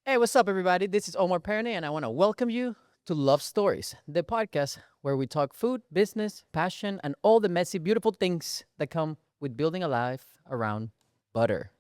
Hey, what's up, everybody? This is Omar Perne, and I want to welcome you to Love Stories, the podcast where we talk food, business, passion, and all the messy, beautiful things that come with building a life around butter.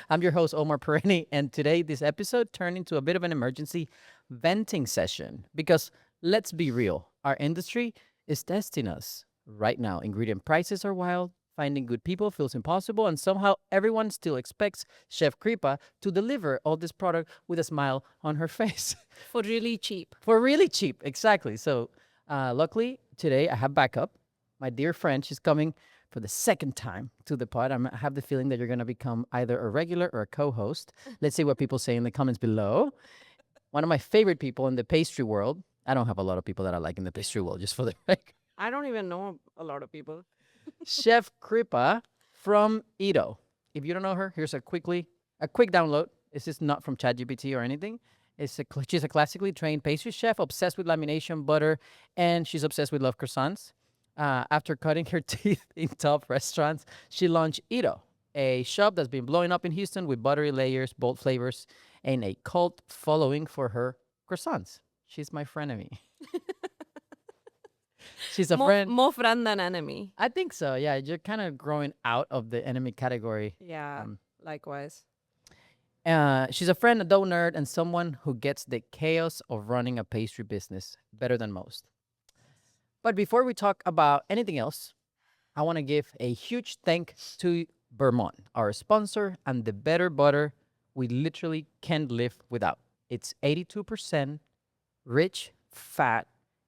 I'm your host, Omar Pereni, and today this episode turned into a bit of an emergency venting session because let's be real, our industry is testing us right now. Ingredient prices are wild, finding good people feels impossible, and somehow everyone still expects Chef Kripa to deliver all this product with a smile on her face For really cheap. for really cheap. Exactly. So, luckily, today I have backup. My dear friend, she's coming for the second time to the pod. I have the feeling that you're going to become either a regular or a co host. Let's see what people say in the comments below. One of my favorite people in the pastry world. I don't have a lot of people that I like in the pastry world, just for the record. I don't even know a lot of people. Chef Kripa from Ito. If you don't know her, here's a quick download. This is not from ChatGPT or anything. She's a classically trained pastry chef, obsessed with lamination, butter, and she's obsessed with love croissants. After cutting her teeth in top restaurants, she launched Ito, a shop that's been blowing up in Houston with buttery layers, bold flavors, and a cult following for her croissants. She's my frenemy. She's a More, friend. more friend than enemy. I think so. Yeah, you're kind of growing out of the enemy category. Yeah, Um, likewise. she's a friend, a dough nerd, and someone who gets the chaos of running a pastry business better than most. But before we talk about anything else, I want to give a huge thank to Vermont, our sponsor, and the better butter we literally can't live without. It's 82% rich, fat,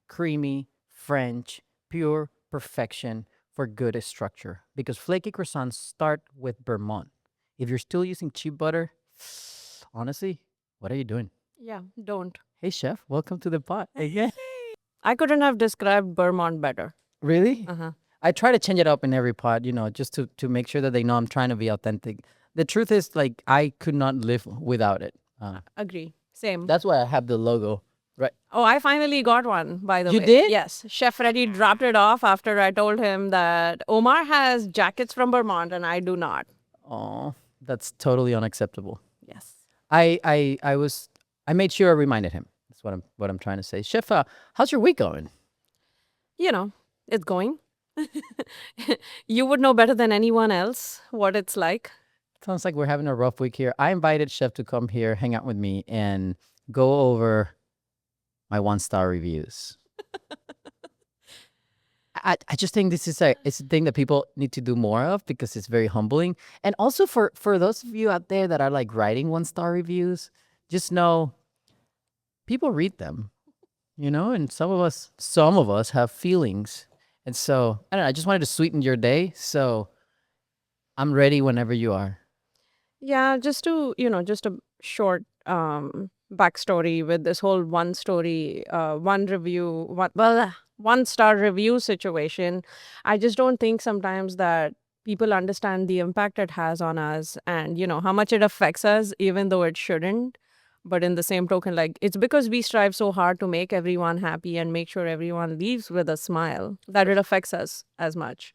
creamy, French, pure perfection for good structure. Because flaky croissants start with Vermont. If you're still using cheap butter, honestly, what are you doing? Yeah, don't. Hey, chef, welcome to the pot again. I couldn't have described Vermont better. Really? Uh-huh. I try to change it up in every pod, just to make sure that they know I'm trying to be authentic. The truth is, like, I could not live without it. Agree. Same. That's why I have the logo, right? Oh, I finally got one, by the You way. did? Yes. Chef Freddy dropped it off after I told him that Omar has jackets from Vermont and I do not. Oh, that's totally unacceptable. Yes. I made sure I reminded him. That's what I'm trying to say. Chef, how's your week going? You know, it's going. You would know better than anyone else what it's like. Sounds like we're having a rough week here. I invited Chef to come here, hang out with me, and go over my 1-star reviews. I just think this is it's a thing that people need to do more of because it's very humbling. And also for those of you out there that are like writing 1-star reviews, just know people read them, and some of us have feelings. And so I don't know, I just wanted to sweeten your day. So I'm ready whenever you are. Yeah, just a short backstory with this whole one review, one star review situation. I just don't think sometimes that people understand the impact it has on us and, how much it affects us, even though it shouldn't. But in the same token, like it's because we strive so hard to make everyone happy and make sure everyone leaves with a smile that it affects us as much.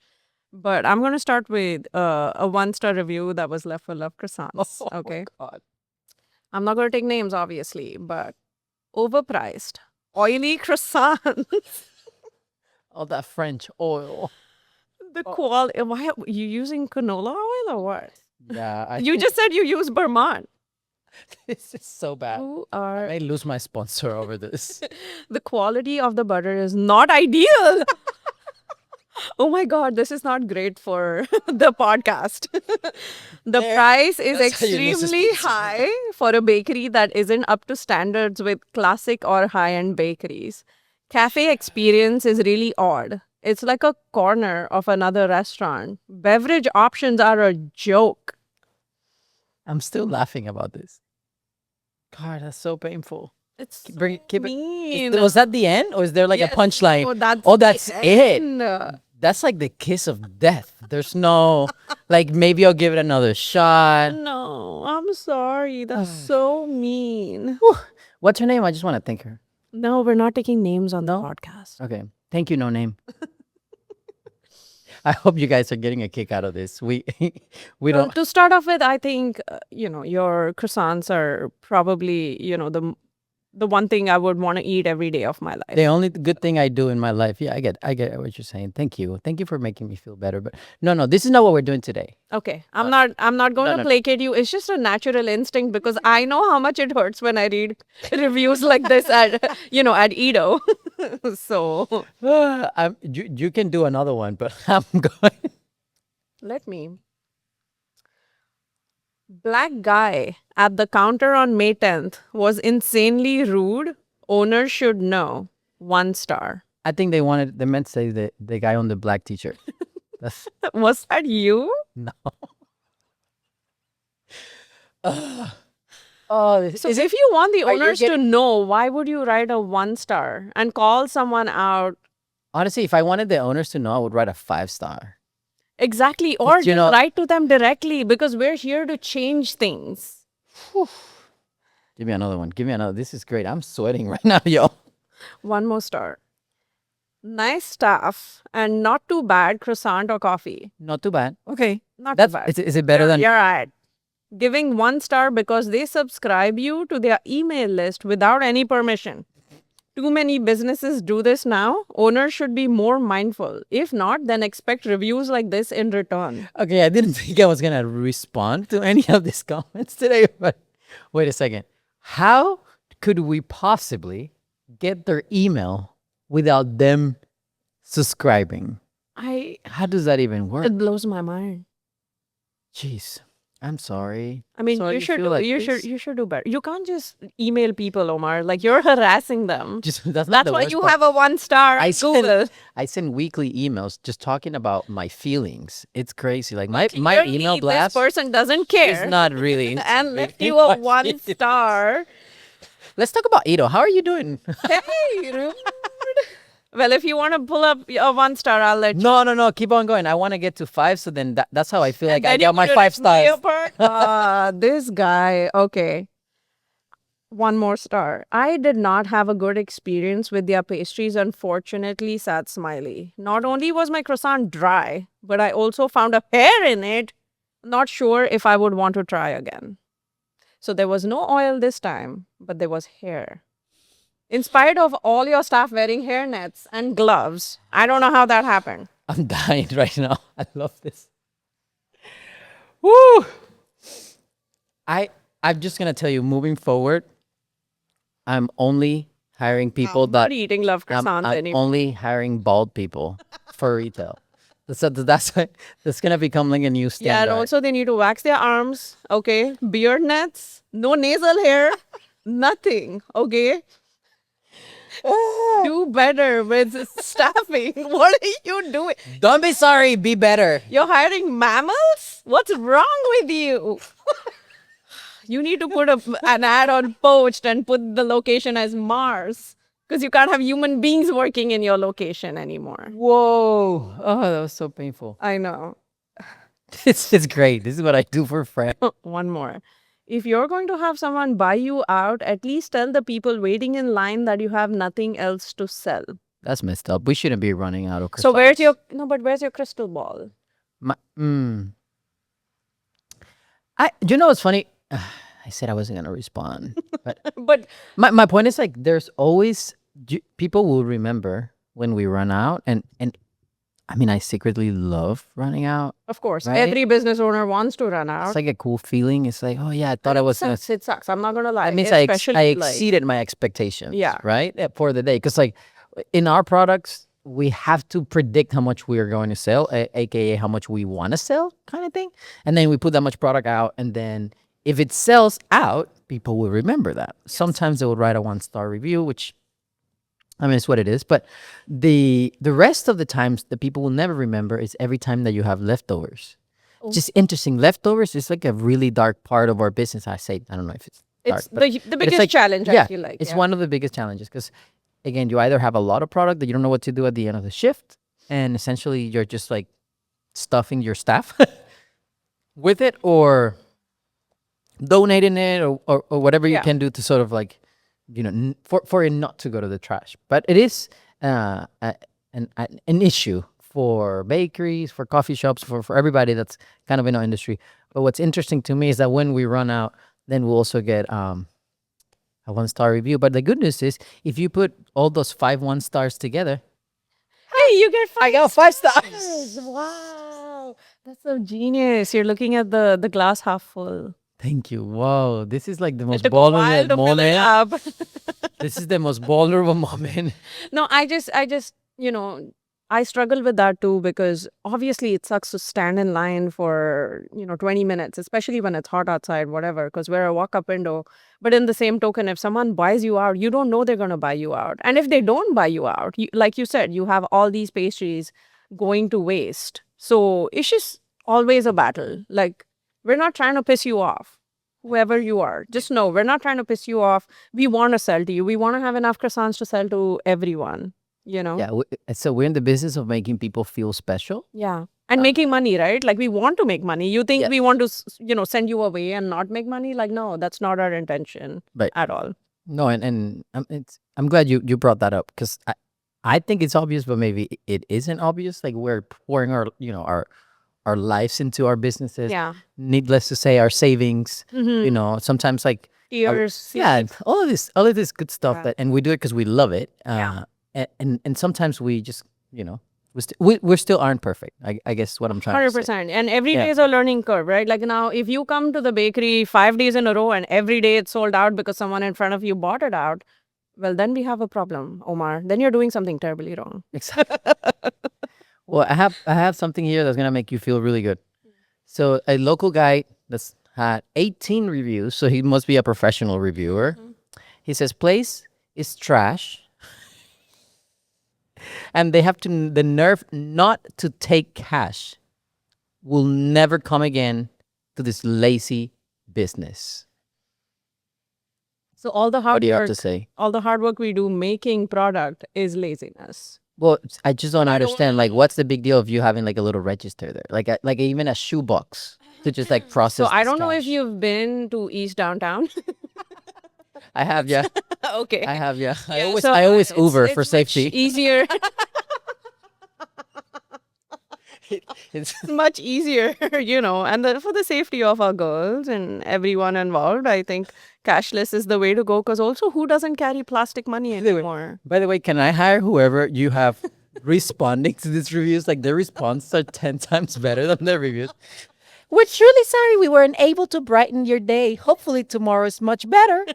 But I'm going to start with a one-star review that was left for Love Croissants. Okay. God. I'm not going to take names, obviously, but overpriced, oily croissants. All that French oil. The quality. Why are you using canola oil or what? Yeah, I You think just said you use Vermont. this is so bad. Who I are may lose my sponsor over this. the quality of the butter is not ideal. Oh my God, this is not great for the podcast. The There. price is That's how you lose a extremely sponsor. high for a bakery that isn't up to standards with classic or high end bakeries. Cafe experience is really odd. It's like a corner of another restaurant. Beverage options are a joke. I'm still laughing about this. God, that's so painful. It's Keep it. mean. Was that the end, or is there like Yes. a punchline? Oh, that's Oh, that's the it. end. That's like the kiss of death. There's no, like, maybe I'll give it another shot. No, I'm sorry. That's so mean. Whew. What's her name? I just want to thank her. No, we're not taking names on the No? podcast. Okay. Thank you, no name. I hope you guys are getting a kick out of this. We we Well, don't. to start off with, I think your croissants are probably the one thing I would want to eat every day of my The life. only good thing I do in my life, yeah, I get what you're saying. Thank you for making me feel better. But no, this is not what we're doing today. Okay, I'm not going No, to no. placate you. It's just a natural instinct because I know how much it hurts when I read reviews like this at at Edo. So You can do another one, but I'm going. let me. Black guy at the counter on May 10th was insanely rude. Owner should know. 1 star. I think they meant to say the guy on the black t-shirt. That's Was that you? no. Oh, So is it? if you want the Are you owners to getting? know, why would you write a 1 star and call someone out? Honestly, if I wanted the owners to know, I would write a 5 star. Exactly. Or You just know, write to them directly because we're here to change things. give me another one. Give me another. This is great. I'm sweating right now, yo. 1 more star. Nice staff and not too bad croissant or coffee. Not too bad. Okay, Not that's too bad. is it better than? You're right. Giving 1 star because they subscribe you to their email list without any permission. Too many businesses do this now. Owners should be more mindful. If not, then expect reviews like this in return. Okay, I didn't think I was gonna respond to any of these comments today, but wait a second. How could we possibly get their email without them subscribing? How does that even work? It blows my mind. Jeez, I'm sorry. I mean, Sorry you should feel like you this. should you should do better. You can't just email people, Omar. Like you're harassing them. Just that's not That's the why worst you part. have a 1 star I on Google. I send weekly emails just talking about my feelings. It's crazy. Like my Clearly, email blast this person doesn't is care not really and left really you a much 1 star. Let's talk about Ito. How are you doing? Hey, rude. Well, if you want to pull up a 1 star, I'll let you. No. Keep on going. I want to get to 5, so then that's how I feel like I Then you got my put 5 stars. This guy. Okay. 1 more star. I did not have a good experience with their pastries, unfortunately, sad smiley. Not only was my croissant dry, but I also found a hair in it. Not sure if I would want to try again. So there was no oil this time, but there was hair. In spite of all your staff wearing hairnets and gloves, I don't know how that happened. I'm dying right now. I love this. Woo! I'm just gonna tell you, moving forward, I'm only hiring people I'm not that eating love croissants I'm anymore. only hiring bald people for retail. So that's gonna become like a new Yeah, standard. and also they need to wax their arms, okay? Beard nets, no nasal hair, nothing, okay? Do better with staffing. What are you doing? Don't be sorry. Be better. You're hiring mammals? What's wrong with you? You need to put an ad on Poached and put the location as Mars because you can't have human beings working in your location anymore. Whoa! Oh, that was so painful. I know. It's great. This is what I do for friends. One more. If you're going to have someone buy you out, at least tell the people waiting in line that you have nothing else to sell. That's messed up. We shouldn't be running out of. So croissants. where's your crystal ball? It's funny. I said I wasn't gonna respond, but But my point is like there's always people will remember when we run out, and I mean I secretly love running out. of course, Right? every business owner wants to run out. It's like a cool feeling. It's like, oh yeah, I thought I was gonna. It sucks. I'm not gonna lie. That means Especially I like- exceeded my expectations. Yeah. Right for the day, because like in our products we have to predict how much we are going to sell, aka how much we want to sell, kind of thing, and then we put that much product out, and then if it sells out, people will remember that. Sometimes they will write a 1-star review, which I mean it's what it is. But the rest of the times, the people will never remember is every time that you have leftovers. Just interesting. Leftovers is like a really dark part of our business. I don't know if it's dark, It's but the but biggest like- challenge, I feel like. it's yeah. one of the biggest challenges because, again, you either have a lot of product that you don't know what to do at the end of the shift, and essentially you're just like stuffing your staff with it, or donating it, or whatever you Yeah. can do to sort of like, for it not to go to the trash. But it is an issue for bakeries, for coffee shops, for everybody that's kind of in our industry. But what's interesting to me is that when we run out, then we'll also get a 1-star review. But the good news is, if you put all those 5 1-stars together, Hey, you get I five got 5 stars. stars. Wow. That's so genius. You're looking at the glass half full. Thank you. Wow, this is like the It most took a while vulnerable to fill it moment. up. This is the most vulnerable moment. No, I just, I struggle with that too because obviously it sucks to stand in line for, 20 minutes, especially when it's hot outside, whatever, because we're a walk-up window. But in the same token, if someone buys you out, you don't know they're going to buy you out. And if they don't buy you out, like you said, you have all these pastries going to waste. So it's just always a battle. Like, we're not trying to piss you off, whoever you are. Just know we're not trying to piss you off. We want to sell to you. We want to have enough croissants to sell to everyone, Yeah, so we're in the business of making people feel special. Yeah. And making money, right? Like we want to make money. You think we Yes. want to, send you away and not make money? Like, no, that's not our intention Right. at all. No, and I'm glad you brought that up, because I think it's obvious, but maybe it isn't obvious. Like, we're pouring our lives into our businesses. Yeah. Needless to say, our savings. Mm-hmm. Sometimes like Tears. yeah, all of this good stuff Yeah. that, and we do it because we love it. Yeah. And sometimes we just we still aren't perfect. I guess what I'm trying to say. 100%. And every Yeah. day is a learning curve, right? Like now, if you come to the bakery 5 days in a row and every day it's sold out because someone in front of you bought it out, well, then we have a problem, Omar. Then you're doing something terribly wrong. Exactly. Well, I have something here that's gonna make you feel really good. So a local guy that's had 18 reviews, so he must be a professional reviewer. He says place is trash, and they have the nerve not to take cash. Will never come again to this lazy business. So all the What hard do you have work, to say? all the hard work we do making product is laziness. Well, I just don't understand. Like, what's the big deal of you having like a little register there, like even a shoebox to just like process? So I this don't know if cash? you've been to East Downtown. I have, yeah. Okay. I have, yeah. So, I always it's- Uber it's for much safety. Easier. It's Much easier, and for the safety of our girls and everyone involved, I think cashless is the way to go. Because also, who doesn't carry plastic money anymore? By the way, can I hire whoever you have responding to these reviews? Like, their responses are 10 times better than their reviews. We're truly sorry we weren't able to brighten your day. Hopefully tomorrow is much better.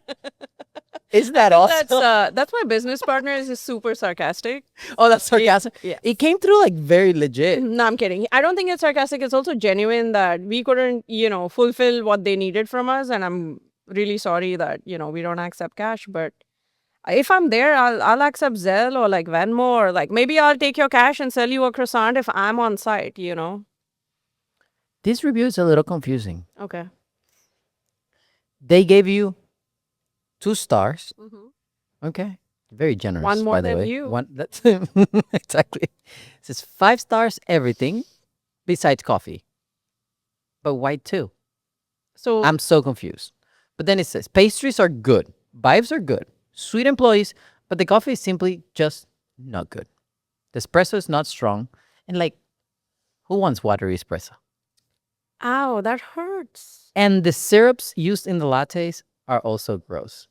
Isn't that awesome? That's my business partner is super sarcastic. Oh, that's sarcasm. Yeah. It came through like very legit. No, I'm kidding. I don't think it's sarcastic. It's also genuine that we couldn't, fulfill what they needed from us. And I'm really sorry that, we don't accept cash. But if I'm there, I'll accept Zelle or like Venmo, or like maybe I'll take your cash and sell you a croissant if I'm on site, This review is a little confusing. Okay. They gave you 2 stars. Okay. Very generous. One more by the than way. you. That's exactly. It says 5 stars everything besides coffee. But why 2? So I'm so confused. But then it says pastries are good, vibes are good, sweet employees, but the coffee is simply just not good. The espresso is not strong, and like, who wants watery espresso? ow, that hurts. And the syrups used in the lattes are also gross.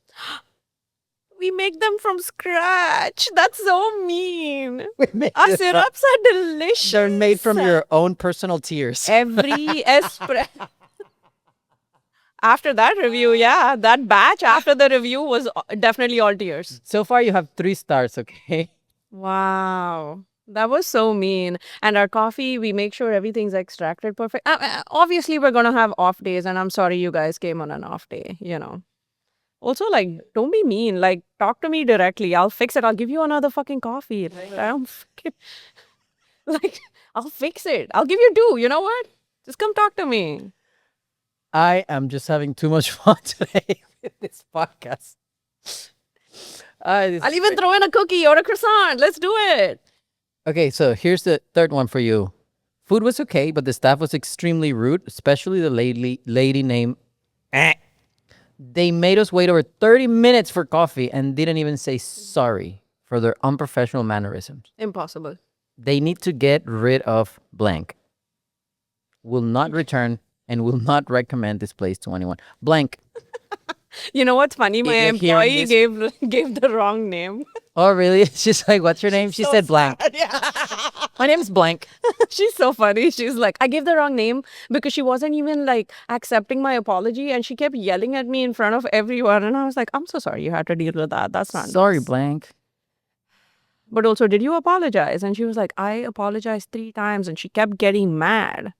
We make them from scratch. That's so mean. Made Our it from- syrups are delicious. They're made from your own personal tears. Every espresso. After that review, yeah, that batch after the review was definitely all tears. So far, you have 3 stars, okay? Wow. That was so mean. And our coffee, we make sure everything's extracted perfect. Obviously, we're going to have off days, and I'm sorry you guys came on an off day, Also, like, don't be mean. Like, talk to me directly. I'll fix it. I'll give you another fucking coffee. Like, I'll fix it. I'll give you 2. You know what? Just come talk to me. I am just having too much fun today with this podcast. I'll even throw in a cookie or a croissant. Let's do it. Okay, so here's the third one for you. Food was okay, but the staff was extremely rude, especially the lady named. They made us wait over 30 minutes for coffee and didn't even say sorry for their unprofessional mannerisms. Impossible. They need to get rid of blank. Will not return and will not recommend this place to anyone. Blank. You know what's funny? My If you're hearing employee this- gave the wrong name. Oh, really? She's like, what's your name? She So said blank. sad. Yeah. My name's blank. She's so funny. She's like, I gave the wrong name because she wasn't even like accepting my apology, and she kept yelling at me in front of everyone. And I was like, I'm so sorry you had to deal with that. That's not Sorry, nice." blank. But also, did you apologize? And she was like, I apologized 3 times, and she kept getting mad.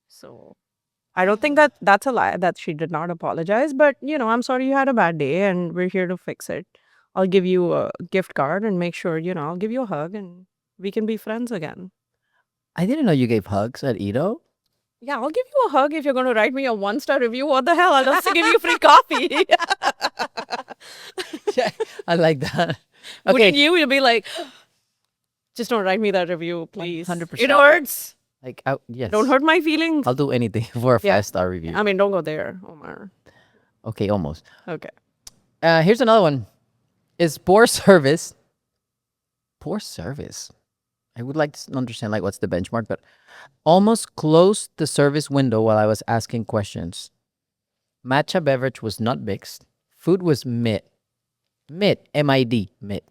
So I don't think that that's a lie that she did not apologize. But I'm sorry you had a bad day, and we're here to fix it. I'll give you a gift card and make sure I'll give you a hug, and we can be friends again. I didn't know you gave hugs at Ito. Yeah, I'll give you a hug if you're going to write me a 1-star review. What the hell? I'll also give you free coffee. Yeah, I like that. Wouldn't Okay. you'll be like, just don't write me that review, please. 100%. It hurts. Like, yes. Don't hurt my feelings. I'll do anything for a Yeah. 5-star review. I mean, don't go there, Omar. Okay, almost. Okay. Here's another one. Is poor service. Poor service. I would like to understand like what's the benchmark, but almost closed the service window while I was asking questions. Matcha beverage was not mixed. Food was mid. Mid. M-I-D. Mid.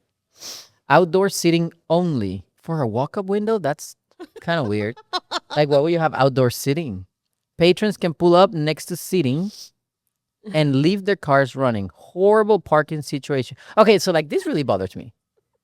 Outdoor seating only. For a walk-up window? That's kind of weird. Like, why would you have outdoor seating? Patrons can pull up next to seating and leave their cars running. Horrible parking situation. Okay, so like this really bothers me.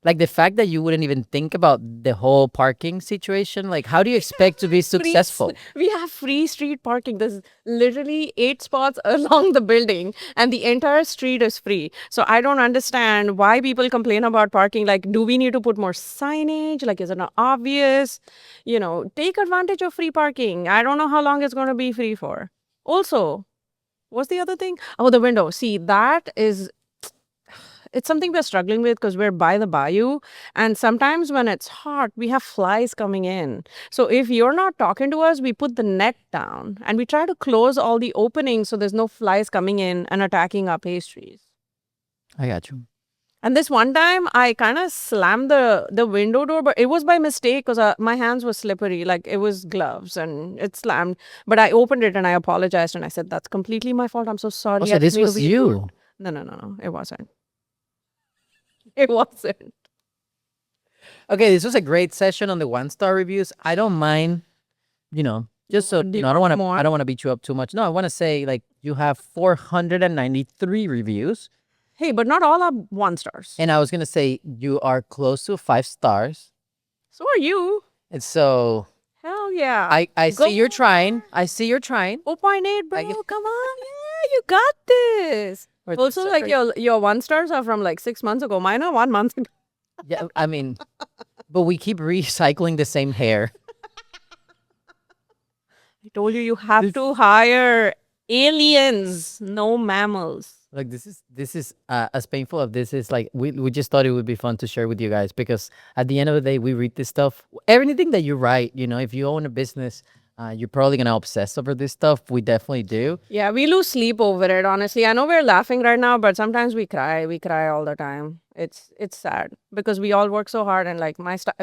Like the fact that you wouldn't even think about the whole parking situation. Like, how do you expect to be successful? We have free street parking. There's literally 8 spots along the building, and the entire street is free. So I don't understand why people complain about parking. Like, do we need to put more signage? Like, is it not obvious? Take advantage of free parking. I don't know how long it's going to be free for. Also, what's the other thing? Oh, the window. See, it's something we're struggling with because we're by the bayou. And sometimes when it's hot, we have flies coming in. So if you're not talking to us, we put the net down and we try to close all the openings so there's no flies coming in and attacking our pastries. I got you. And this one time, I kind of slammed the window door, but it was by mistake because my hands were slippery. Like, it was gloves and it slammed. But I opened it and I apologized and I said, that's completely my fault. I'm so sorry. Oh, I so this didn't mean to was be you. rude." No. It wasn't. It wasn't. Okay, this was a great session on the 1-star reviews. I don't mind, just so Do you I don't want want to. more? I don't want to beat you up too much. No, I want to say like you have 493 reviews, Hey, but not all are 1-stars. and I was gonna say you are close to 5 stars, So are you. and so Hell yeah. I Go see you're trying. I see you're trying. 0.8, bro. I get- Come on. Yeah, you got this. Or- Also, like sorry. your 1-stars are from like 6 months ago. Mine are 1 month ago. Yeah, I mean, but we keep recycling the same hair. I told you you have to hire aliens, no mammals. Like this is as painful as this is. Like we just thought it would be fun to share with you guys because at the end of the day, we read this stuff. Everything that you write, if you own a business, you're probably gonna obsess over this stuff. We definitely do. Yeah, we lose sleep over it, honestly. I know we're laughing right now, but sometimes we cry. We cry all the time. It's sad because we all work so hard and like my staff,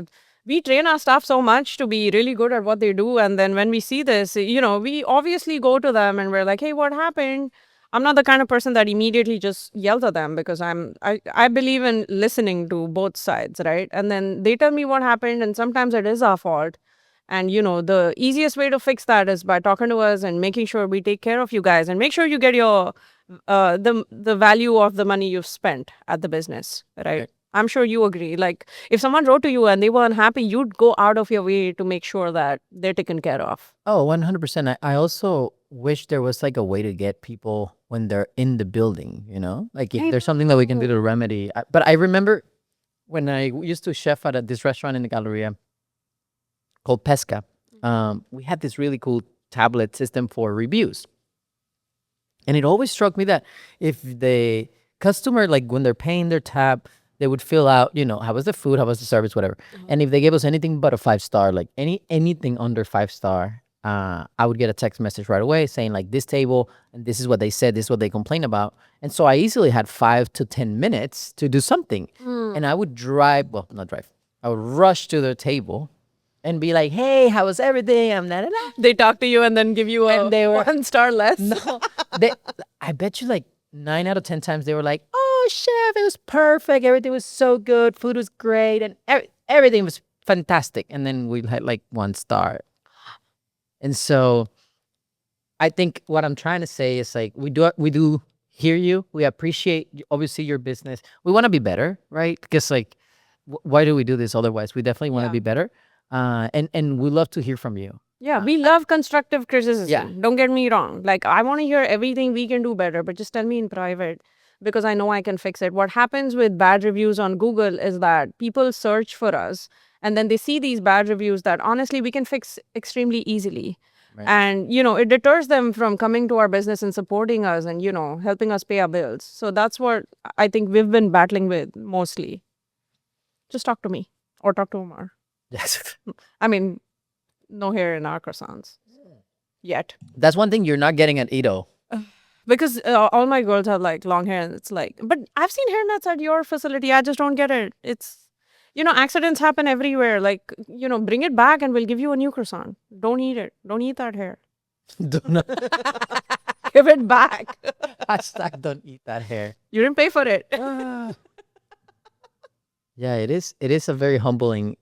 we train our staff so much to be really good at what they do. And then when we see this, we obviously go to them and we're like, hey, what happened? I'm not the kind of person that immediately just yells at them because I believe in listening to both sides, right? And then they tell me what happened, and sometimes it is our fault. And the easiest way to fix that is by talking to us and making sure we take care of you guys and make sure you get your the value of the money you've spent at the business, right? Right. I'm sure you agree. Like, if someone wrote to you and they were unhappy, you'd go out of your way to make sure that they're taken care of. Oh, 100%. I also wish there was like a way to get people when they're in the building, Like if I there's something that we can do to remedy. But I remember when I used to chef at this restaurant in the Galleria called Pesca, we had this really cool tablet system for reviews. And it always struck me that if the customer, like when they're paying their tab, they would fill out, how was the food, how was the service, whatever. And if they gave us anything but a 5-star, like anything under 5-star, I would get a text message right away saying like this table, and this is what they said, this is what they complained about. And so I easily had 5 to 10 minutes to do something. And I would not drive. I would rush to their table and be like, "Hey, how was everything?" I'm not. They talk to you and then give you a And they were- 1 star less. No, I bet you like 9 out of 10 times they were like, "Oh, chef, it was perfect. Everything was so good. Food was great, and everything was fantastic." And then we had like 1 star. And so I think what I'm trying to say is like we do hear you. We appreciate obviously your business. We want to be better, right? Because like, why do we do this otherwise? We definitely want to Yeah. be better, and we love to hear from you. Yeah, we love constructive criticism. Yeah. Don't get me wrong. Like, I want to hear everything we can do better, but just tell me in private because I know I can fix it. What happens with bad reviews on Google is that people search for us and then they see these bad reviews that honestly we can fix extremely easily. Right. And, it deters them from coming to our business and supporting us and, helping us pay our bills. So that's what I think we've been battling with mostly. Just talk to me or talk to Omar. Yes. I mean, no hair in our croissants yet. That's one thing you're not getting at Ito. Because all my girls have like long hair and it's like, but I've seen hairnets at your facility. I just don't get it. It's, accidents happen everywhere. Like, bring it back and we'll give you a new croissant. Don't eat it. Don't eat that hair. Do not Give it back. hashtag don't eat that hair. You didn't pay for it. Yeah, it is. It is a very humbling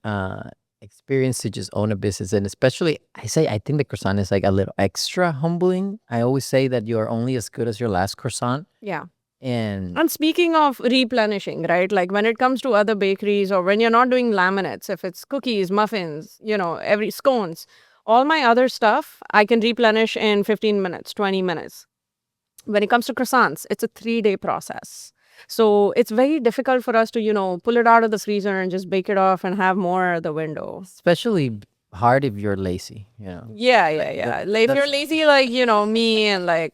experience to just own a business, and especially I think the croissant is like a little extra humbling. I always say that you are only as good as your last croissant, Yeah. and And speaking of replenishing, right? Like when it comes to other bakeries or when you're not doing laminates, if it's cookies, muffins, every scones, all my other stuff, I can replenish in 15 minutes, 20 minutes. When it comes to croissants, it's a 3-day process. So it's very difficult for us to, pull it out of the freezer and just bake it off and have more at the window. especially hard if you're lazy. Yeah. Like, if you're lazy like, me and like,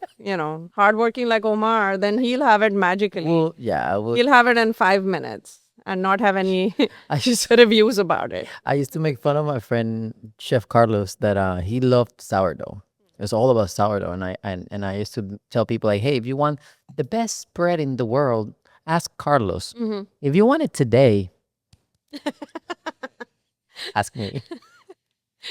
hardworking like Omar, then he'll have it magically. Well, yeah. He'll have it in 5 minutes and not have any I just reviews about it. I used to make fun of my friend Chef Carlos that he loved sourdough. It was all about sourdough, and I used to tell people like, "Hey, if you want the best bread in the world, ask Carlos. If you want it today, ask me."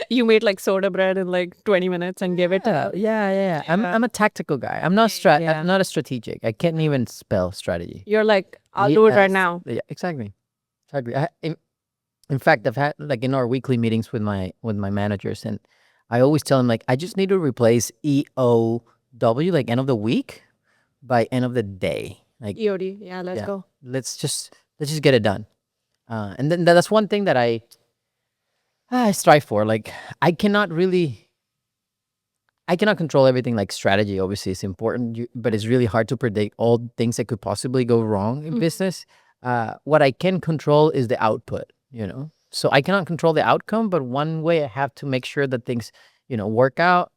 You made like soda bread in like 20 minutes and gave it to Yeah. I'm a tactical guy. I'm not I'm not a strategic. I can't even spell strategy. You're like, I'll do it right Yes. now. Yeah, exactly. In fact, I've had like in our weekly meetings with my managers, and I always tell them like I just need to replace EOW like end of the week by end of the day. Like EOD. Yeah, let's yeah, go. let's just get it done. And then that's one thing that I strive for. Like I cannot control everything. Like strategy obviously is important, but it's really hard to predict all things that could possibly go wrong in business. What I can control is the output, So I cannot control the outcome, but one way I have to make sure that things, work out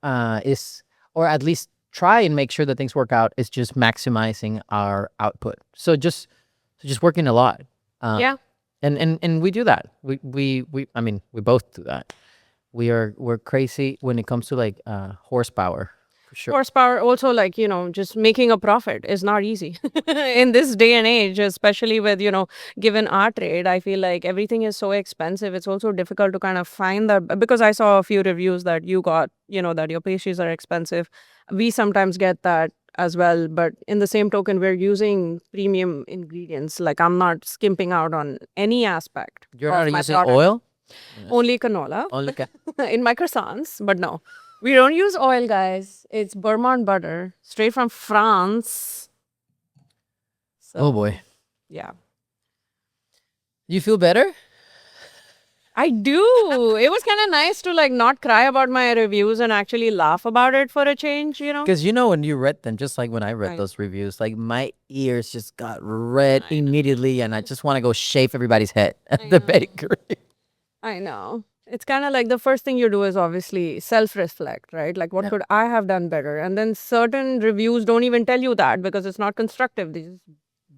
is, or at least try and make sure that things work out is just maximizing our output. So just working a lot. Yeah. And we do that. I mean, we both do that. We're crazy when it comes to like horsepower, for sure. Horsepower also like, just making a profit is not easy in this day and age, especially with, given our trade. I feel like everything is so expensive. It's also difficult to kind of find that because I saw a few reviews that you got, that your pastries are expensive. We sometimes get that as well. But in the same token, we're using premium ingredients. Like I'm not skimping out on any aspect. You're of not my using product. oil? Only canola. Only In my croissants, but no. We don't use oil, guys. It's Vermont butter, straight from France. So, Oh boy. yeah. You feel better? I do. It was kind of nice to like not cry about my reviews and actually laugh about it for a change, Because when you read them, just like when I read those reviews, like my ears just got red immediately, and I just want to go shave everybody's head at the bakery. I know. It's kind of like the first thing you do is obviously self-reflect, right? Like what could I have done better? And then certain reviews don't even tell you that because it's not constructive. They just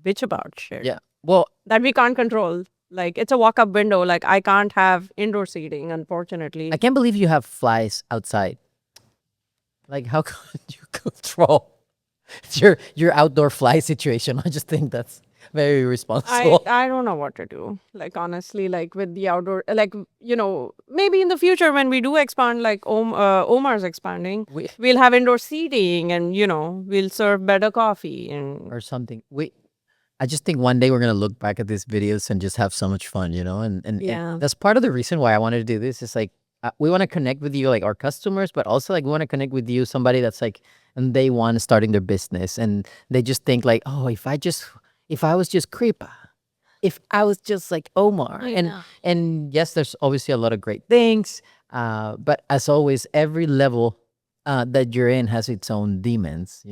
bitch about shit. Yeah. Well, that we can't control. Like it's a walk-up window. Like I can't have indoor seating, unfortunately. I can't believe you have flies outside. Like how could you control It's your outdoor fly situation. I just think that's very responsible. I don't know what to do. Like honestly, like with the outdoor, like maybe in the future when we do expand, like Omar's expanding, We we'll have indoor seating, and we'll serve better coffee and or something. I just think one day we're gonna look back at these videos and just have so much fun, and yeah, that's part of the reason why I wanted to do this. Is like we want to connect with you, like our customers, but also like we want to connect with you, somebody that's like, and they want to starting their business, and they just think like, oh, if I was just Kripa, if I was just like Omar, I and know. and yes, there's obviously a lot of great things, but as always, every level that you're in has its own demons.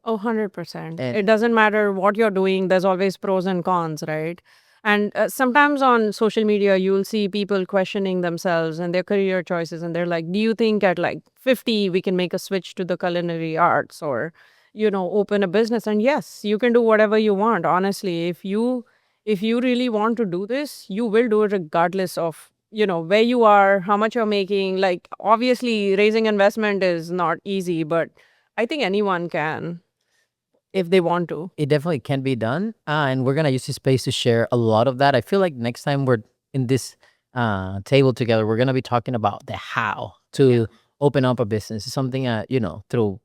Oh, 100%. And It doesn't matter what you're doing, there's always pros and cons, right? And sometimes on social media, you'll see people questioning themselves and their career choices. And they're like, do you think at like 50, we can make a switch to the culinary arts or, open a business? And yes, you can do whatever you want. Honestly, if you really want to do this, you will do it regardless of where you are, how much you're making. Like obviously raising investment is not easy, but I think anyone can if they want to. it definitely can be done, and we're gonna use this space to share a lot of that. I feel like next time we're in this table together, we're gonna be talking about the how to open up a business. It's something through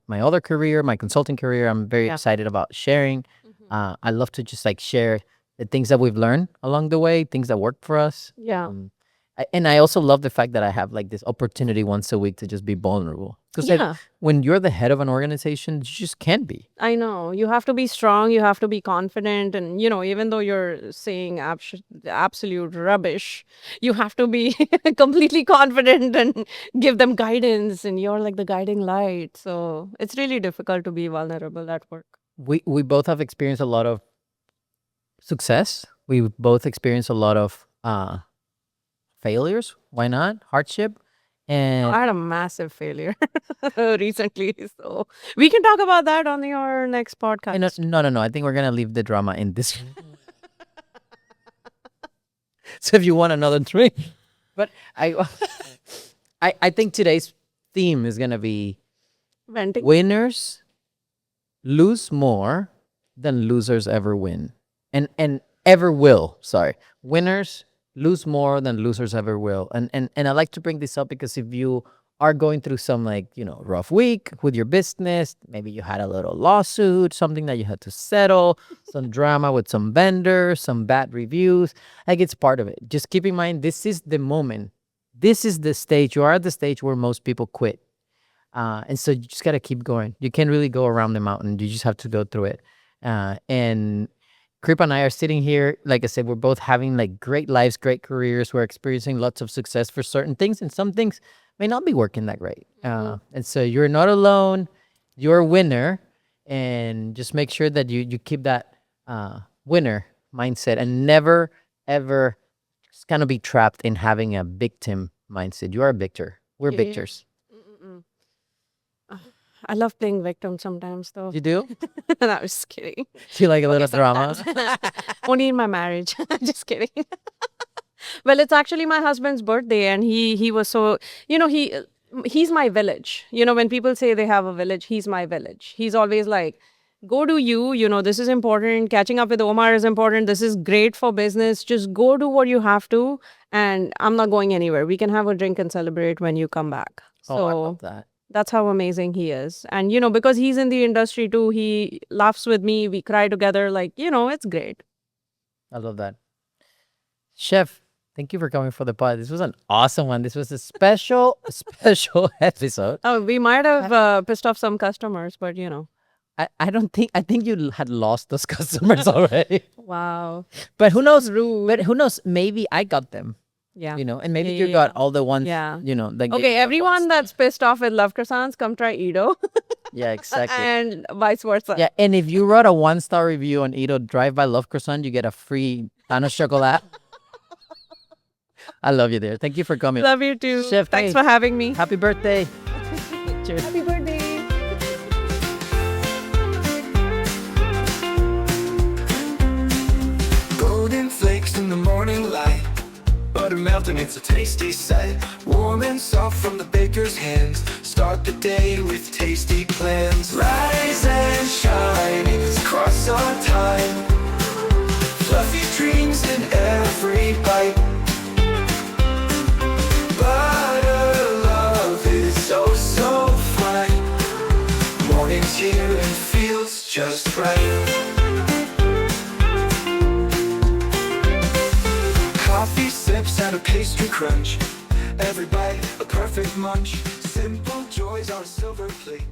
my other career, my consulting career. I'm very Yeah. excited about sharing. Mhm. I love to just like share the things that we've learned along the way, things that work for us. Yeah. And I also love the fact that I have like this opportunity once a week to just be vulnerable. Because Yeah. when you're the head of an organization, you just can't be. I know. You have to be strong, you have to be confident, and even though you're saying absolute rubbish, you have to be completely confident and give them guidance, and you're like the guiding light. So, it's really difficult to be vulnerable at work. We both have experienced a lot of success. We both experienced a lot of failures. Why not? Hardship. And I had a massive failure recently, so we can talk about that on your next no, podcast. no. I think we're gonna leave the drama in this. So if you want another drink, but I, I think today's theme is gonna be Venting. winners lose more than losers ever win, and ever will. Sorry, winners lose more than losers ever will. And I like to bring this up because if you are going through some like rough week with your business, maybe you had a little lawsuit, something that you had to settle, some drama with some vendors, some bad reviews, like it's part of it. Just keep in mind, this is the moment, this is the stage, you are at the stage where most people quit, and so you just got to keep going. You can't really go around the mountain. You just have to go through it. And Kripa and I are sitting here, like I said, we're both having like great lives, great careers. We're experiencing lots of success for certain things, and some things may not be working that great. And so you're not alone. You're a winner, and just make sure that you keep that winner mindset and never ever just kind of be trapped in having a victim mindset. You are a victor. We're Yeah. victors. Mm-mm. I love playing victim sometimes, though. You do? And I was just kidding. Do you like a little drama? Only in my marriage. Just kidding. Well, it's actually my husband's birthday, and he was so he's my village. When people say they have a village, he's my village. He's always like, go do you. This is important. Catching up with Omar is important. This is great for business. Just go do what you have to, and I'm not going anywhere. We can have a drink and celebrate when you come back. Oh, I So love that. that's how amazing he is. And, because he's in the industry too, he laughs with me. We cry together. Like, it's great. I love that. Chef, thank you for coming for the pod. This was an awesome one. This was a special, special episode. Oh, we might have pissed off some customers, but, I don't think, I think you had lost those customers already. Wow. But who knows? Rude. But who knows? Maybe I got them, Yeah. and maybe Yeah, you yeah, got yeah. all the ones, Yeah. like Okay, everyone that's pissed off with Love Croissants, come try Edo. Yeah, exactly. And vice versa. Yeah, and if you wrote a 1-star review on Edo Drive by Love Croissant, you get a free pan of chocolate. I love you there. Thank you for coming. Love you too. Chef, Thanks hey. for having me. Happy birthday. Cheers. Happy birthday. Golden flakes in the morning light, butter melting, it's a tasty sight. Warm and soft from the baker's hands. start the day with tasty plans. Rise and shine, it's croissant time. Fluffy dreams in every bite. Butter love is so, so fine. Morning's here and feels just right. Coffee sips and a pastry crunch. Every bite a perfect munch. Simple joys on a silver plate.